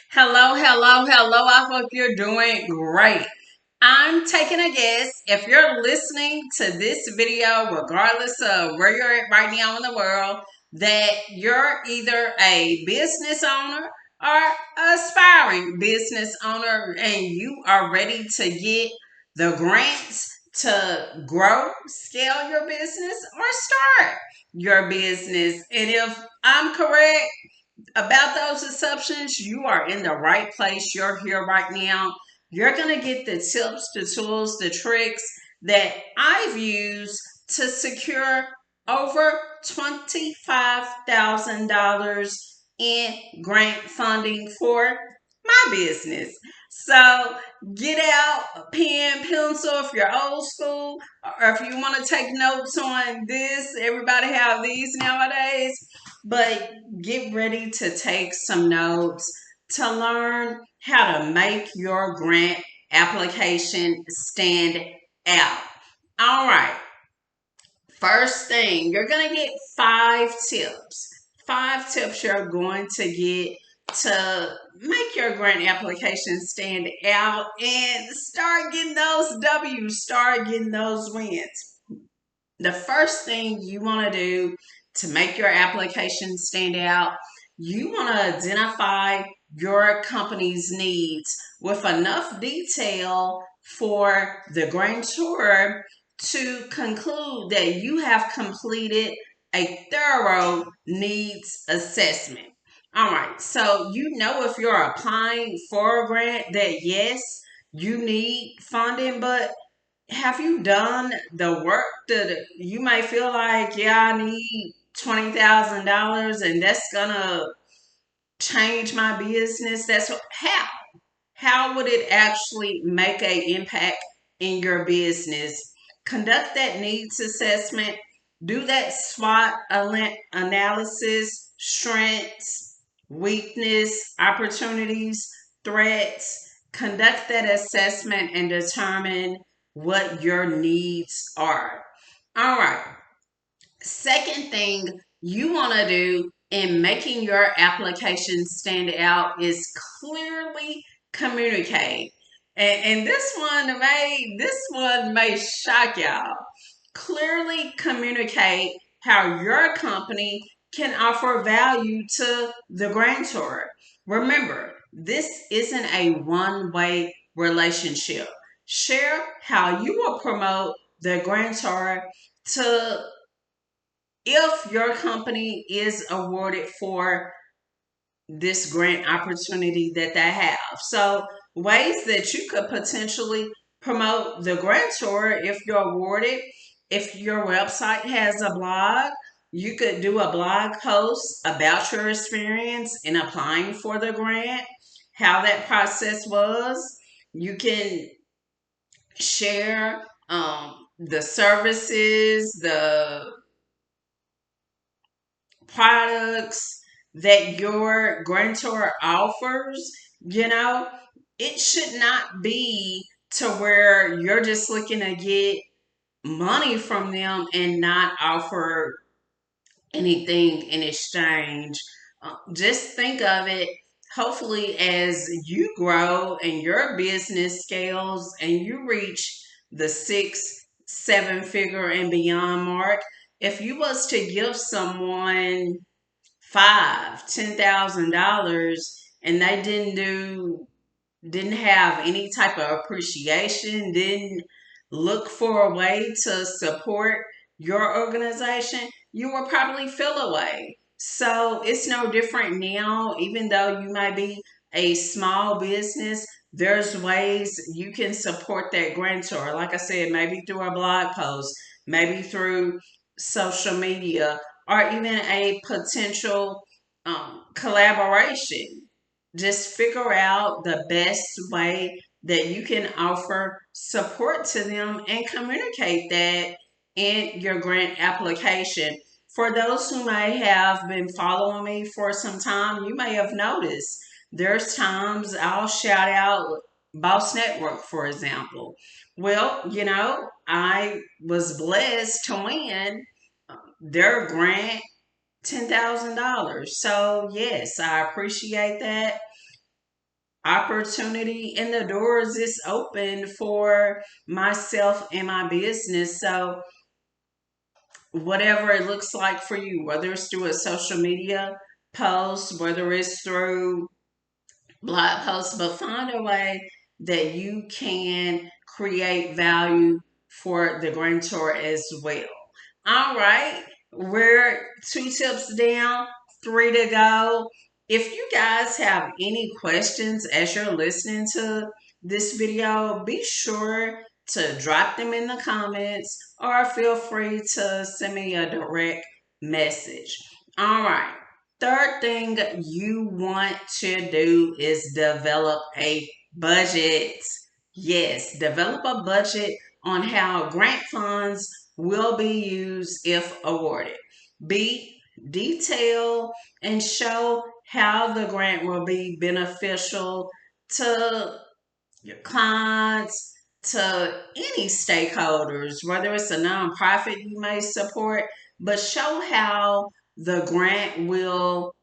Hello, hello, hello. I hope you're doing great. I'm taking a guess if you're listening to this video, regardless of where you're at right now in the world, that you're either a business owner or aspiring business owner and you are ready to get the grants to grow, scale your business, or start your business. And if I'm correct, about those assumptions, you are in the right place. You're here right now. You're going to get the tips, the tools, the tricks that I've used to secure over $25,000 in grant funding for my business. So get out a pen, pencil if you're old school, or if you want to take notes on this. Everybody have these nowadays. But get ready to take some notes to learn how to make your grant application stand out. All right. First thing, you're going to get 5 tips. 5 tips you're going to get to make your grant application stand out and start getting those W's, start getting those wins. The first thing you want to do to make your application stand out, you want to identify your company's needs with enough detail for the grantor to conclude that you have completed a thorough needs assessment. All right, so you know if you're applying for a grant that yes, you need funding, but have you done the work that you might feel like, yeah, I need $20,000 and that's gonna change my business? That's how. How would it actually make an impact in your business? Conduct that needs assessment. Do that SWOT analysis, strengths, weakness, opportunities, threats. Conduct that assessment and determine what your needs are. All right. Second thing you want to do in making your application stand out is clearly communicate. And this one may shock y'all. Clearly communicate how your company can offer value to the grantor. Remember, this isn't a one-way relationship. Share how you will promote the grantor to if your company is awarded for this grant opportunity that they have. So, ways that you could potentially promote the grantor if you're awarded, if your website has a blog, you could do a blog post about your experience in applying for the grant, how that process was. You can share the services, the products that your grantor offers, you know, it should not be to where you're just looking to get money from them and not offer anything in exchange. Just think of it, hopefully, as you grow and your business scales and you reach the 6, 7 figure and beyond mark. If you was to give someone $5, $10,000 and they didn't have any type of appreciation, didn't look for a way to support your organization, you will probably feel away. So it's no different now, even though you might be a small business, there's ways you can support that grantor. Like I said, maybe through a blog post, maybe through social media, or even a potential collaboration. Just figure out the best way that you can offer support to them and communicate that in your grant application. For those who may have been following me for some time, you may have noticed there's times I'll shout out Boss Network, for example. Well, I was blessed to win their grant $10,000. So, yes, I appreciate that. opportunity and the doors is open for myself and my business. So whatever it looks like for you, whether it's through a social media post, whether it's through blog posts, but find a way that you can create value for the grantor as well. All right, we're 2 tips down, 3 to go. If you guys have any questions as you're listening to this video, be sure to drop them in the comments or feel free to send me a direct message. All right. Third thing you want to do is develop a budget. Yes, develop a budget on how grant funds will be used if awarded. Be detailed and show how the grant will be beneficial to your clients, to any stakeholders, whether it's a nonprofit you may support, but show how the grant will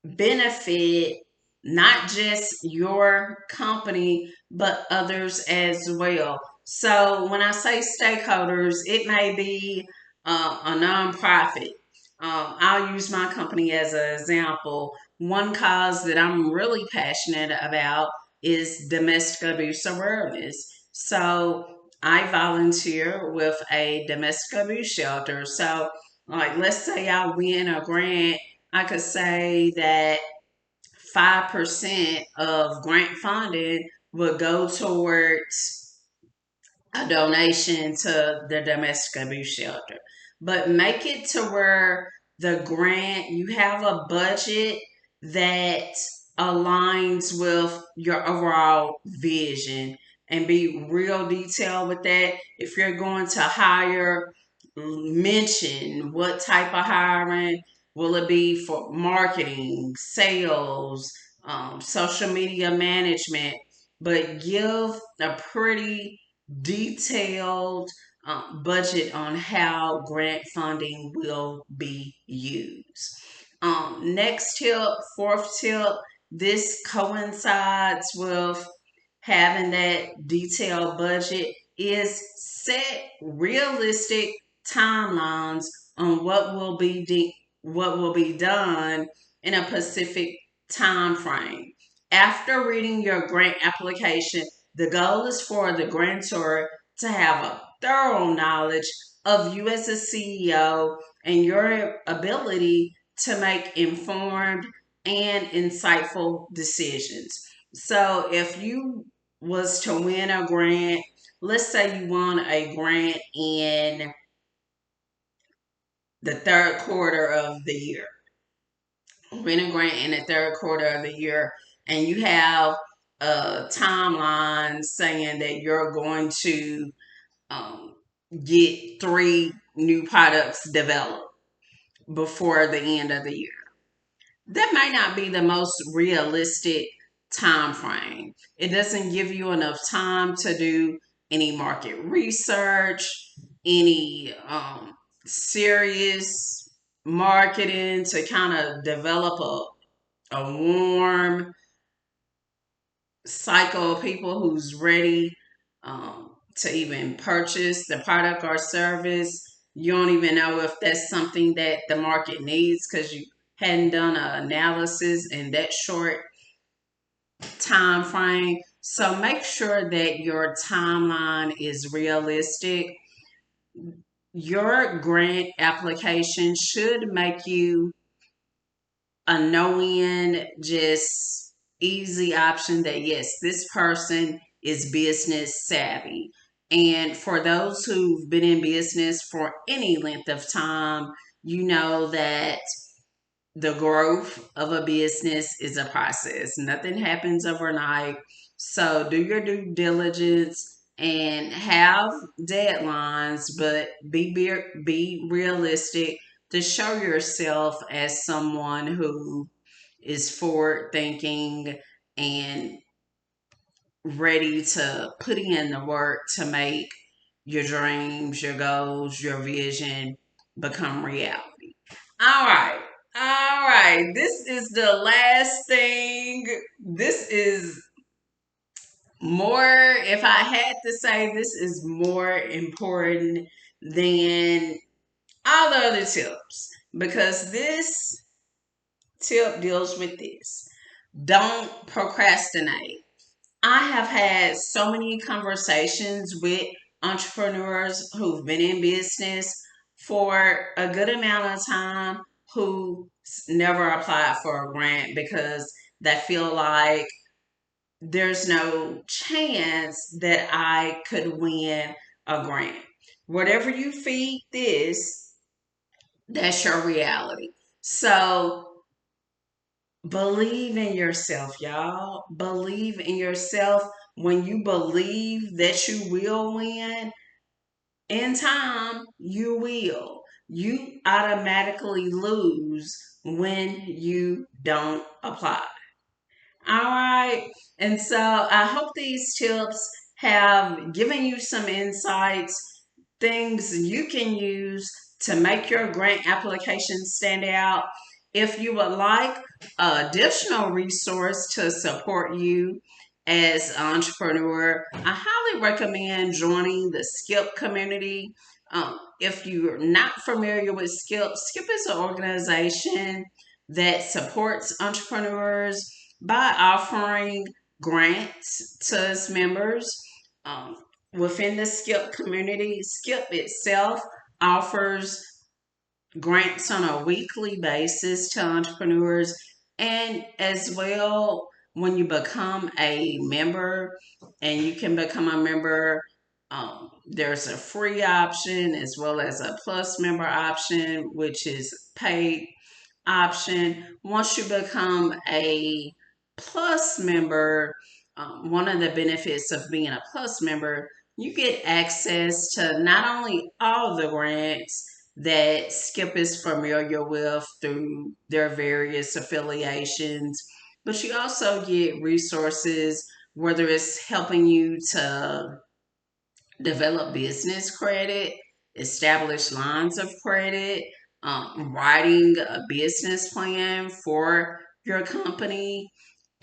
benefit not just your company, but others as well. So when I say stakeholders, it may be a nonprofit. I'll use my company as an example. One cause that I'm really passionate about is domestic abuse awareness. So I volunteer with a domestic abuse shelter. So, like, let's say I win a grant, I could say that 5% of grant funding would go towards a donation to the domestic abuse shelter. But make it to where the grant, you have a budget that aligns with your overall vision and be real detailed with that. If you're going to hire, mention what type of hiring. Will it be for marketing, sales, social media management? But give a pretty detailed budget on how grant funding will be used. Next tip, fourth tip, this coincides with having that detailed budget, is set realistic timelines on what will be done in a specific time frame. After reading your grant application, the goal is for the grantor to have a thorough knowledge of you as a CEO and your ability to make informed and insightful decisions. So if you was to win a grant, let's say you won a grant in the third quarter of the year, win a grant in the third quarter of the year, and you have a timeline saying that you're going to um, get 3 new products developed before the end of the year. That might not be the most realistic time frame. It doesn't give you enough time to do any market research, any serious marketing to kind of develop a warm cycle of people who's ready to even purchase the product or service. You don't even know if that's something that the market needs because you hadn't done an analysis in that short time frame. So make sure that your timeline is realistic. Your grant application should make you a no-win, just easy option that yes, this person is business savvy. And for those who've been in business for any length of time, you know that the growth of a business is a process. Nothing happens overnight. So do your due diligence and have deadlines, but be realistic to show yourself as someone who is forward thinking and ready to put in the work to make your dreams, your goals, your vision become reality. All right. All right. This is the last thing this is more, if I had to say, this is more important than all the other tips, because this tip deals with this. Don't procrastinate. I have had so many conversations with entrepreneurs who've been in business for a good amount of time who never applied for a grant because they feel like there's no chance that I could win a grant. Whatever you feed this, that's your reality. So believe in yourself, y'all. Believe in yourself. When you believe that you will win, in time, you will. You automatically lose when you don't apply. All right. And so I hope these tips have given you some insights, things you can use to make your grant application stand out. If you would like additional resource to support you as an entrepreneur, I highly recommend joining the Skip community. If you're not familiar with Skip, Skip is an organization that supports entrepreneurs by offering grants to its members. Um, Within the Skip community, Skip itself offers grants on a weekly basis to entrepreneurs, and as well, when you become a member, and you can become a member, there's a free option as well as a plus member option, which is paid option. Once you become a plus member, one of the benefits of being a plus member, you get access to not only all the grants that Skip is familiar with through their various affiliations, but you also get resources, whether it's helping you to develop business credit, establish lines of credit, writing a business plan for your company,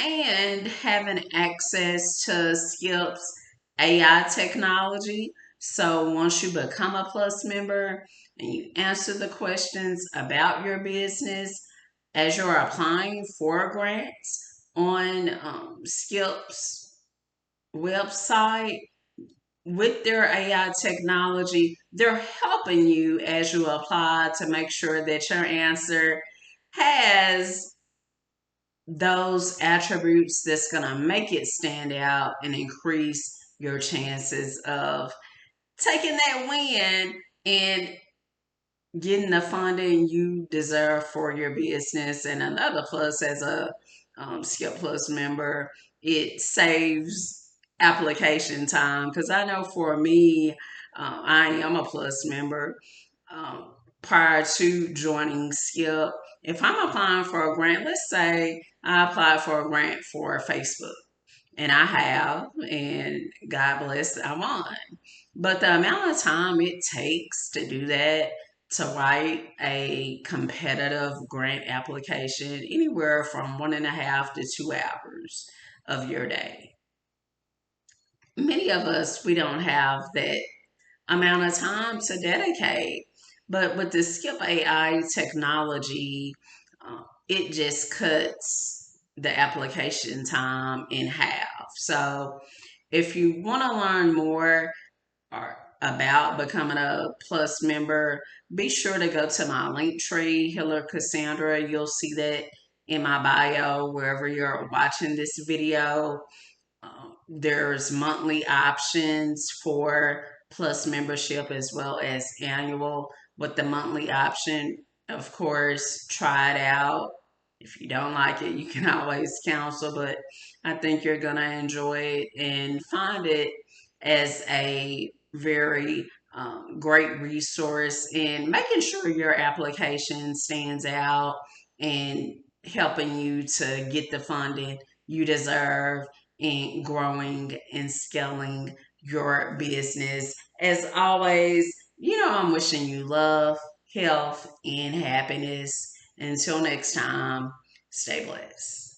and having access to Skip's AI technology. So once you become a Plus member and you answer the questions about your business as you're applying for grants on Skip's website, with their AI technology, they're helping you as you apply to make sure that your answer has those attributes that's going to make it stand out and increase your chances of taking that win and getting the funding you deserve for your business. And another plus, as a Skip Plus member, it saves application time, because I know for me, I am a Plus member. Prior to joining Skip, if I'm applying for a grant, let's say I applied for a grant for Facebook, and I have, and God bless, I won. But the amount of time it takes to do that, to write a competitive grant application, anywhere from 1.5 to 2 hours of your day. Many of us, we don't have that amount of time to dedicate. But with the Skip AI technology, it just cuts the application time in half. So if you want to learn more or about becoming a Plus member, be sure to go to my link tree, Hiller Cassandra. You'll see that in my bio wherever you're watching this video. There's monthly options for Plus membership as well as annual. With the monthly option, of course, try it out. If you don't like it, you can always cancel, but I think you're going to enjoy it and find it as a very great resource in making sure your application stands out and helping you to get the funding you deserve in growing and scaling your business. As always, I'm wishing you love, health, and happiness. Until next time, stay blessed.